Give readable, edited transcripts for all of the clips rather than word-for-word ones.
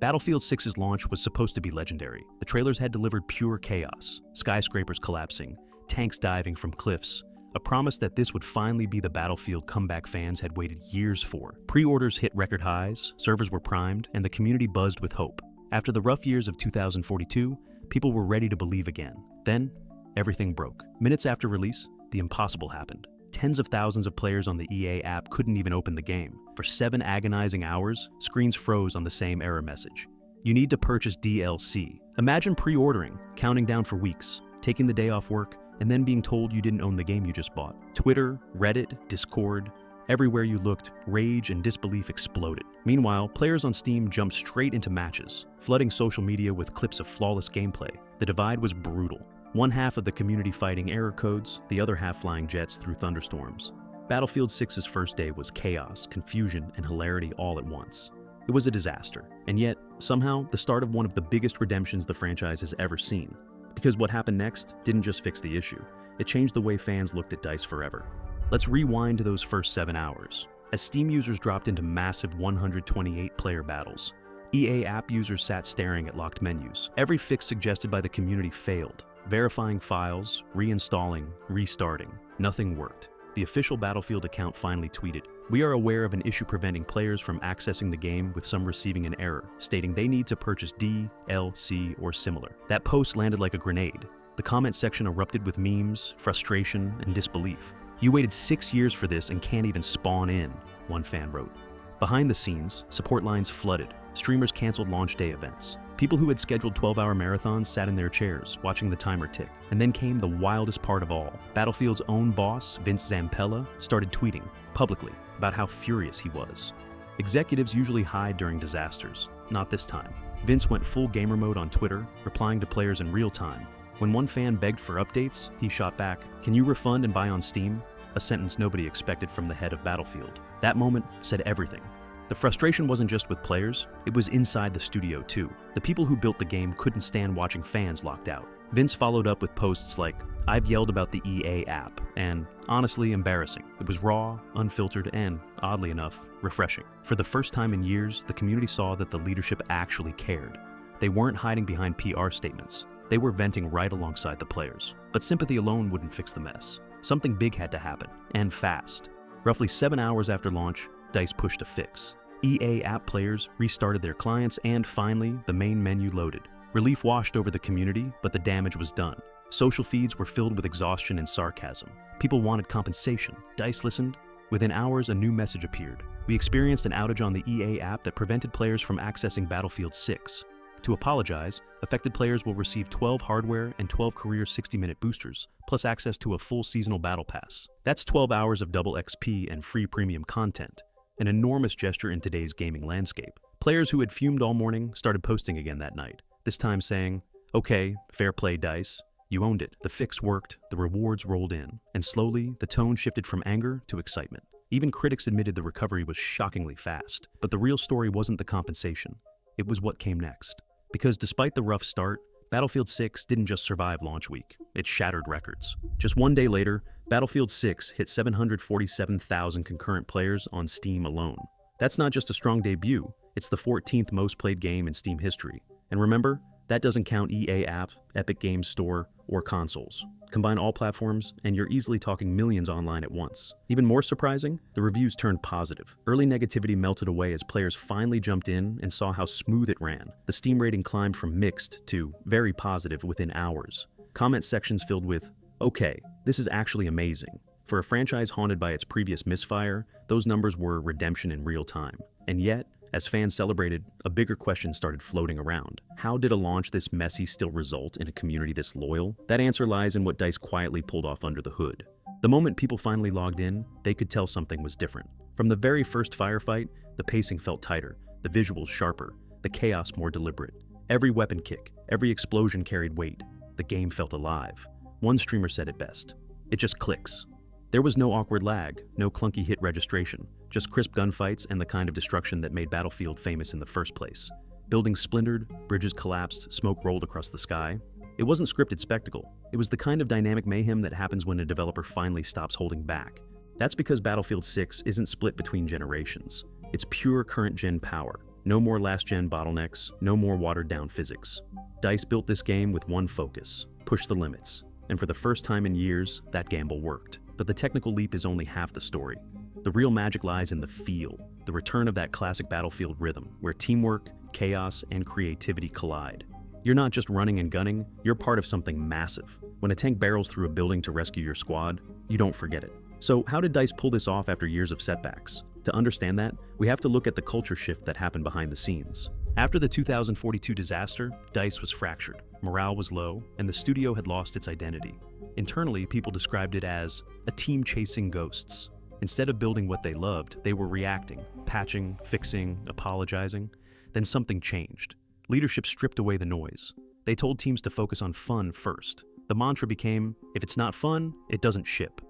Battlefield 6's launch was supposed to be legendary. The trailers had delivered pure chaos, skyscrapers collapsing, tanks diving from cliffs, a promise that this would finally be the Battlefield comeback fans had waited years for. Pre-orders hit record highs, servers were primed, and the community buzzed with hope. After the rough years of 2042, people were ready to believe again. Then, everything broke. Minutes after release, the impossible happened. Tens of thousands of players on the EA app couldn't even open the game. For 7 agonizing hours, screens froze on the same error message. You need to purchase DLC. Imagine pre-ordering, counting down for weeks, taking the day off work, and then being told you didn't own the game you just bought. Twitter, Reddit, Discord, everywhere you looked, rage and disbelief exploded. Meanwhile, players on Steam jumped straight into matches, flooding social media with clips of flawless gameplay. The divide was brutal. One half of the community fighting error codes, the other half flying jets through thunderstorms. Battlefield 6's first day was chaos, confusion, and hilarity all at once. It was a disaster, and yet, somehow, the start of one of the biggest redemptions the franchise has ever seen. Because what happened next didn't just fix the issue, it changed the way fans looked at DICE forever. Let's rewind to those first 7 hours. As Steam users dropped into massive 128-player battles, EA app users sat staring at locked menus. Every fix suggested by the community failed. Verifying files, reinstalling, restarting. Nothing worked. The official Battlefield account finally tweeted, "We are aware of an issue preventing players from accessing the game, with some receiving an error, stating they need to purchase DLC or similar." That post landed like a grenade. The comment section erupted with memes, frustration, and disbelief. "You waited 6 years for this and can't even spawn in," one fan wrote. Behind the scenes, support lines flooded. Streamers canceled launch day events. People who had scheduled 12-hour marathons sat in their chairs, watching the timer tick. And then came the wildest part of all. Battlefield's own boss, Vince Zampella, started tweeting, publicly, about how furious he was. Executives usually hide during disasters. Not this time. Vince went full gamer mode on Twitter, replying to players in real time. When one fan begged for updates, he shot back, "Can you refund and buy on Steam?" A sentence nobody expected from the head of Battlefield. That moment said everything. The frustration wasn't just with players, it was inside the studio too. The people who built the game couldn't stand watching fans locked out. Vince followed up with posts like, "I've yelled about the EA app," and honestly embarrassing. It was raw, unfiltered, and, oddly enough, refreshing. For the first time in years, the community saw that the leadership actually cared. They weren't hiding behind PR statements. They were venting right alongside the players. But sympathy alone wouldn't fix the mess. Something big had to happen, and fast. Roughly 7 hours after launch, DICE pushed a fix. EA app players restarted their clients, and finally, the main menu loaded. Relief washed over the community, but the damage was done. Social feeds were filled with exhaustion and sarcasm. People wanted compensation. DICE listened. Within hours, a new message appeared. "We experienced an outage on the EA app that prevented players from accessing Battlefield 6. To apologize, affected players will receive 12 hardware and 12 career 60-minute boosters, plus access to a full seasonal battle pass. That's 12 hours of double XP and free premium content. An enormous gesture in today's gaming landscape." Players who had fumed all morning started posting again that night, this time saying, "Okay, fair play, DICE. You owned it. The fix worked, the rewards rolled in." And slowly, the tone shifted from anger to excitement. Even critics admitted the recovery was shockingly fast. But the real story wasn't the compensation. It was what came next. Because despite the rough start, Battlefield 6 didn't just survive launch week, it shattered records. Just one day later, Battlefield 6 hit 747,000 concurrent players on Steam alone. That's not just a strong debut, it's the 14th most played game in Steam history. And remember, that doesn't count EA app, Epic Games Store, or consoles. Combine all platforms, and you're easily talking millions online at once. Even more surprising, the reviews turned positive. Early negativity melted away as players finally jumped in and saw how smooth it ran. The Steam rating climbed from mixed to very positive within hours. Comment sections filled with, "Okay, this is actually amazing." For a franchise haunted by its previous misfire, those numbers were redemption in real time. And yet, as fans celebrated, a bigger question started floating around. How did a launch this messy still result in a community this loyal? That answer lies in what DICE quietly pulled off under the hood. The moment people finally logged in, they could tell something was different. From the very first firefight, the pacing felt tighter, the visuals sharper, the chaos more deliberate. Every weapon kick, every explosion carried weight. The game felt alive. One streamer said it best, "It just clicks." There was no awkward lag, no clunky hit registration, just crisp gunfights and the kind of destruction that made Battlefield famous in the first place. Buildings splintered, bridges collapsed, smoke rolled across the sky. It wasn't scripted spectacle. It was the kind of dynamic mayhem that happens when a developer finally stops holding back. That's because Battlefield 6 isn't split between generations. It's pure current-gen power. No more last-gen bottlenecks, no more watered-down physics. DICE built this game with one focus: push the limits. And for the first time in years, that gamble worked. But the technical leap is only half the story. The real magic lies in the feel, the return of that classic Battlefield rhythm, where teamwork, chaos, and creativity collide. You're not just running and gunning, you're part of something massive. When a tank barrels through a building to rescue your squad, you don't forget it. So how did DICE pull this off after years of setbacks? To understand that, we have to look at the culture shift that happened behind the scenes. After the 2042 disaster, DICE was fractured, morale was low, and the studio had lost its identity. Internally, people described it as a team chasing ghosts. Instead of building what they loved, they were reacting, patching, fixing, apologizing. Then something changed. Leadership stripped away the noise. They told teams to focus on fun first. The mantra became, if it's not fun, it doesn't ship.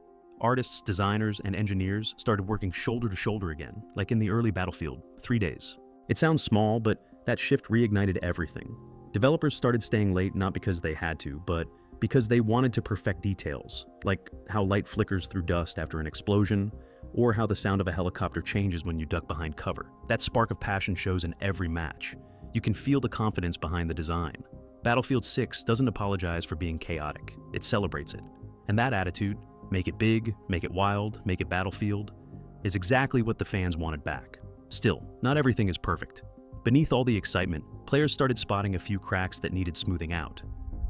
Artists, designers, and engineers started working shoulder to shoulder again, like in the early Battlefield, 3 days. It sounds small, but that shift reignited everything. Developers started staying late not because they had to, but because they wanted to perfect details, like how light flickers through dust after an explosion, or how the sound of a helicopter changes when you duck behind cover. That spark of passion shows in every match. You can feel the confidence behind the design. Battlefield 6 doesn't apologize for being chaotic, it celebrates it. And that attitude, make it big, make it wild, make it Battlefield, is exactly what the fans wanted back. Still, not everything is perfect. Beneath all the excitement, players started spotting a few cracks that needed smoothing out.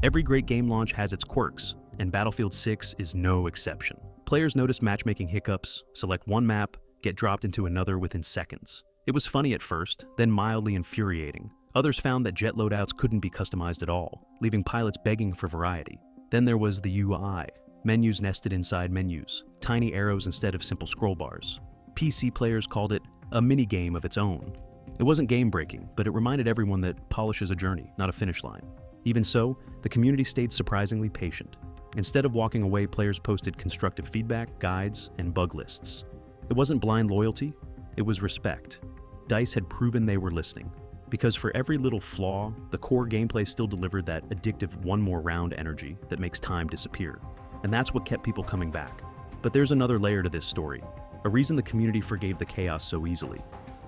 Every great game launch has its quirks, and Battlefield 6 is no exception. Players noticed matchmaking hiccups, select one map, get dropped into another within seconds. It was funny at first, then mildly infuriating. Others found that jet loadouts couldn't be customized at all, leaving pilots begging for variety. Then there was the UI. Menus nested inside menus, tiny arrows instead of simple scroll bars. PC players called it a mini-game of its own. It wasn't game-breaking, but it reminded everyone that polish is a journey, not a finish line. Even so, the community stayed surprisingly patient. Instead of walking away, players posted constructive feedback, guides, and bug lists. It wasn't blind loyalty, it was respect. DICE had proven they were listening. Because for every little flaw, the core gameplay still delivered that addictive one more round energy that makes time disappear. And that's what kept people coming back. But there's another layer to this story, a reason the community forgave the chaos so easily.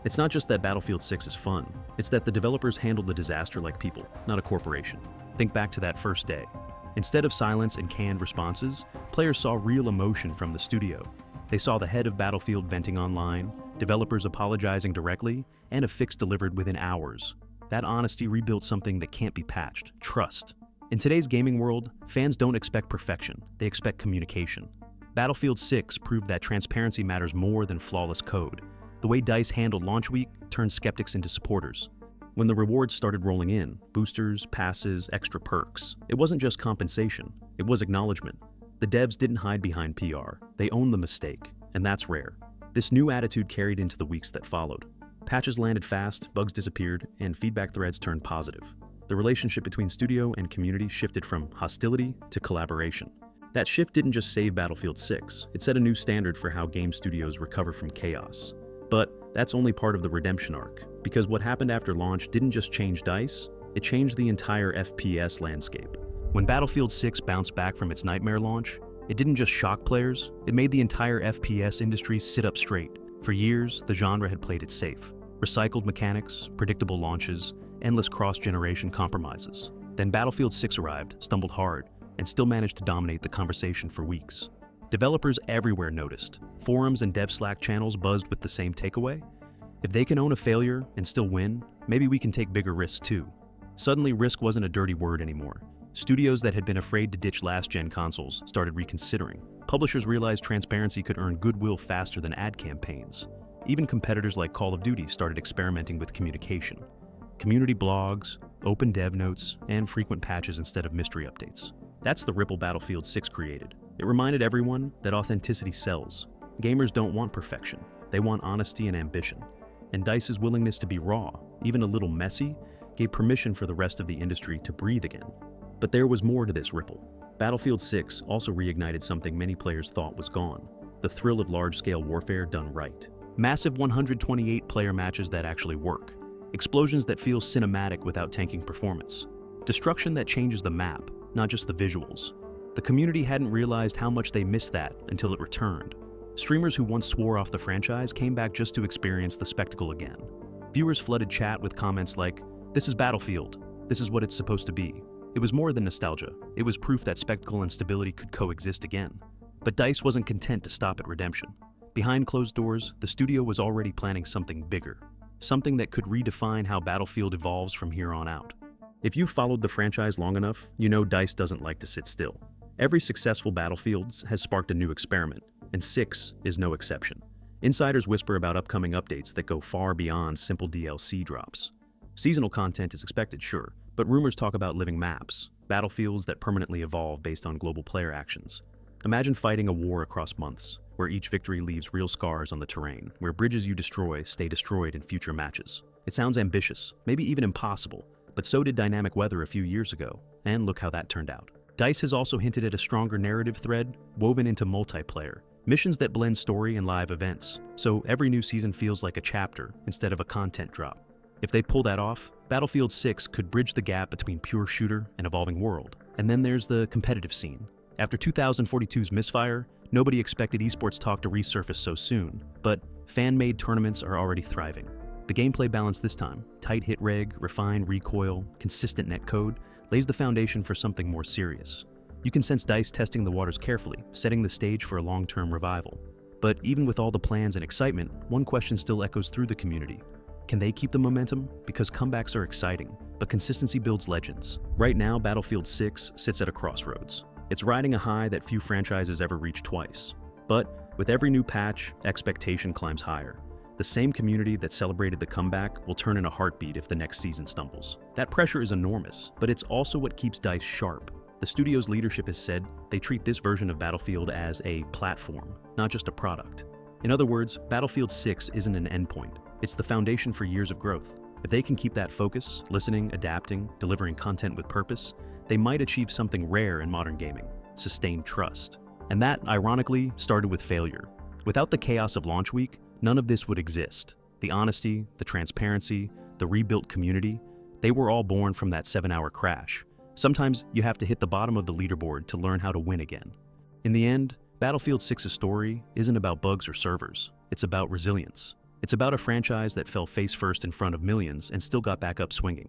It's not just that Battlefield 6 is fun, it's that the developers handled the disaster like people, not a corporation. Think back to that first day. Instead of silence and canned responses, players saw real emotion from the studio. They saw the head of Battlefield venting online, developers apologizing directly, and a fix delivered within hours. That honesty rebuilt something that can't be patched: trust. In today's gaming world, fans don't expect perfection, they expect communication. Battlefield 6 proved that transparency matters more than flawless code. The way DICE handled launch week turned skeptics into supporters. When the rewards started rolling in, boosters, passes, extra perks, it wasn't just compensation, it was acknowledgement. The devs didn't hide behind PR, they owned the mistake, and that's rare. This new attitude carried into the weeks that followed. Patches landed fast, bugs disappeared, and feedback threads turned positive. The relationship between studio and community shifted from hostility to collaboration. That shift didn't just save Battlefield 6, it set a new standard for how game studios recover from chaos. But that's only part of the redemption arc, because what happened after launch didn't just change DICE, it changed the entire FPS landscape. When Battlefield 6 bounced back from its nightmare launch, it didn't just shock players, it made the entire FPS industry sit up straight. For years, the genre had played it safe. Recycled mechanics, predictable launches, endless cross-generation compromises. Then Battlefield 6 arrived, stumbled hard, and still managed to dominate the conversation for weeks. Developers everywhere noticed. Forums and dev Slack channels buzzed with the same takeaway. If they can own a failure and still win, maybe we can take bigger risks too. Suddenly, risk wasn't a dirty word anymore. Studios that had been afraid to ditch last-gen consoles started reconsidering. Publishers realized transparency could earn goodwill faster than ad campaigns. Even competitors like Call of Duty started experimenting with communication. Community blogs, open dev notes, and frequent patches instead of mystery updates. That's the ripple Battlefield 6 created. It reminded everyone that authenticity sells. Gamers don't want perfection, they want honesty and ambition. And DICE's willingness to be raw, even a little messy, gave permission for the rest of the industry to breathe again. But there was more to this ripple. Battlefield 6 also reignited something many players thought was gone: the thrill of large-scale warfare done right. Massive 128-player matches that actually work. Explosions that feel cinematic without tanking performance. Destruction that changes the map, not just the visuals. The community hadn't realized how much they missed that until it returned. Streamers who once swore off the franchise came back just to experience the spectacle again. Viewers flooded chat with comments like, "This is Battlefield. This is what it's supposed to be." It was more than nostalgia. It was proof that spectacle and stability could coexist again. But DICE wasn't content to stop at redemption. Behind closed doors, the studio was already planning something bigger. Something that could redefine how Battlefield evolves from here on out. If you've followed the franchise long enough, you know DICE doesn't like to sit still. Every successful Battlefields has sparked a new experiment, and 6 is no exception. Insiders whisper about upcoming updates that go far beyond simple DLC drops. Seasonal content is expected, sure, but rumors talk about living maps, battlefields that permanently evolve based on global player actions. Imagine fighting a war across months, where each victory leaves real scars on the terrain, where bridges you destroy stay destroyed in future matches. It sounds ambitious, maybe even impossible, but so did dynamic weather a few years ago, and look how that turned out. DICE has also hinted at a stronger narrative thread woven into multiplayer, missions that blend story and live events, so every new season feels like a chapter instead of a content drop. If they pull that off, Battlefield 6 could bridge the gap between pure shooter and evolving world. And then there's the competitive scene. After 2042's misfire, nobody expected esports talk to resurface so soon, but fan-made tournaments are already thriving. The gameplay balance this time, tight hit-reg, refined recoil, consistent netcode, lays the foundation for something more serious. You can sense DICE testing the waters carefully, setting the stage for a long-term revival. But even with all the plans and excitement, one question still echoes through the community. Can they keep the momentum? Because comebacks are exciting, but consistency builds legends. Right now, Battlefield 6 sits at a crossroads. It's riding a high that few franchises ever reach twice. But with every new patch, expectation climbs higher. The same community that celebrated the comeback will turn in a heartbeat if the next season stumbles. That pressure is enormous, but it's also what keeps DICE sharp. The studio's leadership has said they treat this version of Battlefield as a platform, not just a product. In other words, Battlefield 6 isn't an endpoint. It's the foundation for years of growth. If they can keep that focus, listening, adapting, delivering content with purpose, they might achieve something rare in modern gaming: sustained trust. And that, ironically, started with failure. Without the chaos of launch week, none of this would exist. The honesty, the transparency, the rebuilt community, they were all born from that 7-hour crash. Sometimes you have to hit the bottom of the leaderboard to learn how to win again. In the end, Battlefield 6's story isn't about bugs or servers. It's about resilience. It's about a franchise that fell face first in front of millions and still got back up swinging.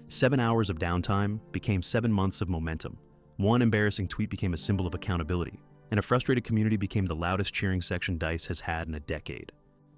7 hours of downtime became 7 months of momentum. One embarrassing tweet became a symbol of accountability, and a frustrated community became the loudest cheering section DICE has had in a decade.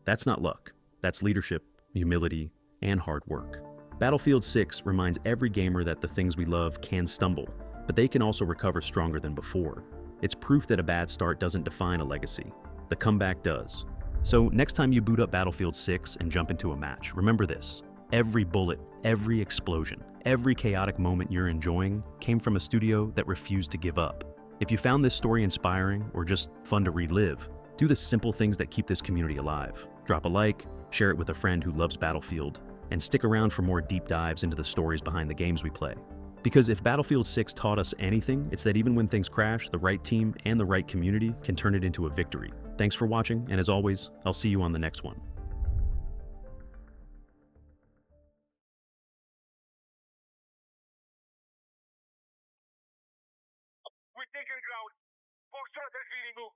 That's not luck. That's leadership, humility, and hard work. Battlefield 6 reminds every gamer that the things we love can stumble, but they can also recover stronger than before. It's proof that a bad start doesn't define a legacy. The comeback does. So next time you boot up Battlefield 6 and jump into a match, remember this. Every bullet, every explosion, every chaotic moment you're enjoying came from a studio that refused to give up. If you found this story inspiring or just fun to relive, do the simple things that keep this community alive. Drop a like, share it with a friend who loves Battlefield, and stick around for more deep dives into the stories behind the games we play. Because if Battlefield 6 taught us anything, it's that even when things crash, the right team and the right community can turn it into a victory. Thanks for watching, and as always, I'll see you on the next one. We're taking ground. Foxtrot has been removed.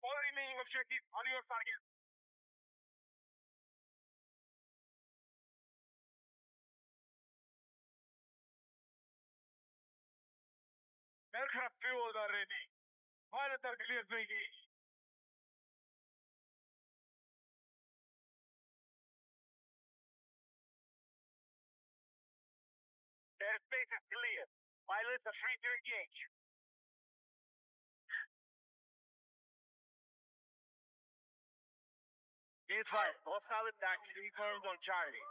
All remaining objectives on your target. Aircraft fuel are ready. Pilot are cleared to engage. Airspace is clear. Pilots are free to engage. Gate 5, hostile attack confirmed on Charlie.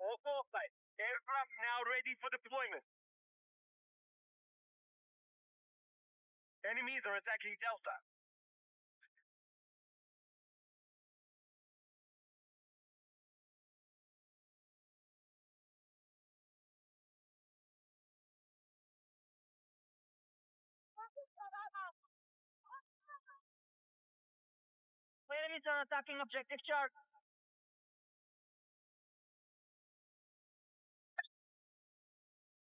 All foresight. Aircraft now ready for deployment. Enemies are attacking Delta. Enemies are attacking objective chart.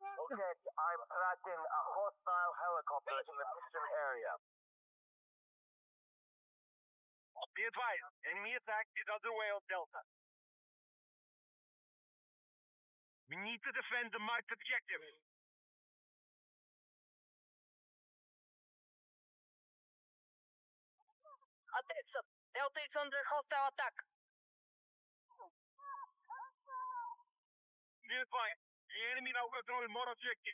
Okay, I'm tracking a hostile helicopter in the mission area. Be advised, enemy attack is underway on Delta. We need to defend the marked objective. Attention! Delta is under hostile attack. Be advised, the enemy now control more objective.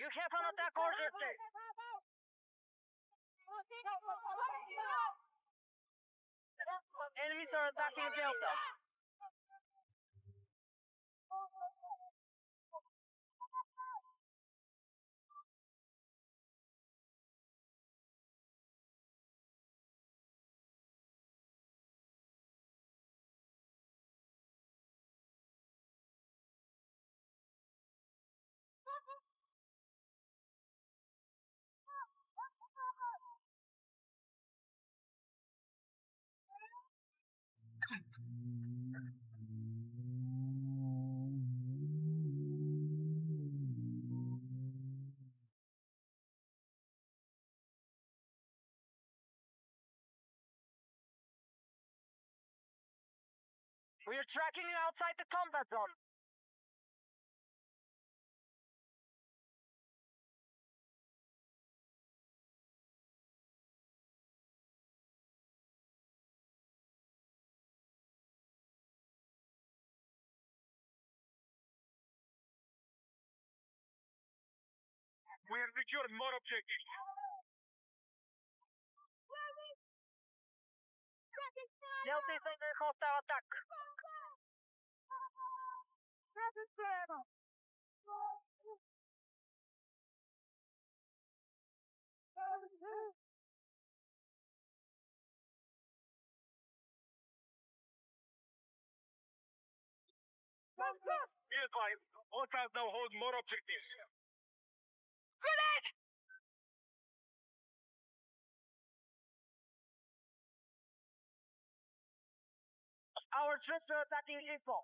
You have an attack order, sir. Enemies are attacking Delta. We are tracking you outside the combat zone. We have secured more objectives. Delta is under hostile attack. Be advised, hostiles now hold more objectives. Our troops are attacking Info.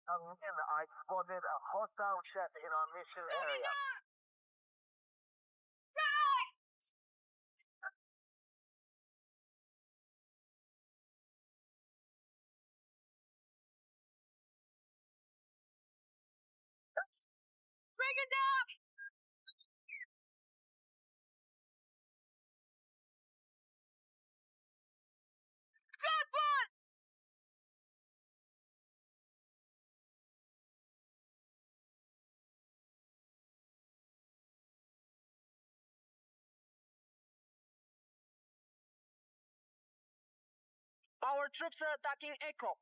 I spotted a hostile ship in our mission area. Bring it down! Good one! Our troops are attacking Echo.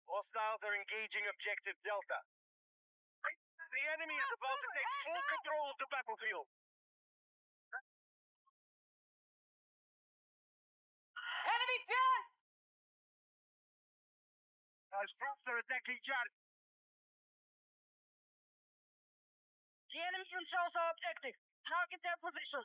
Hostiles are engaging objective Delta. The enemy is about to take full control of the battlefield. Enemy dead! Our troops are attacking Charlie. The enemy controls our objective. Target their position.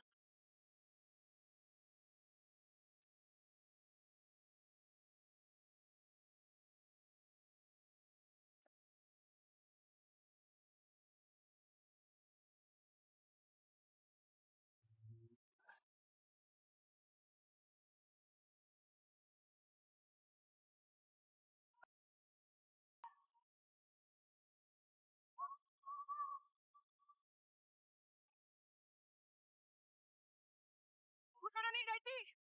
ready!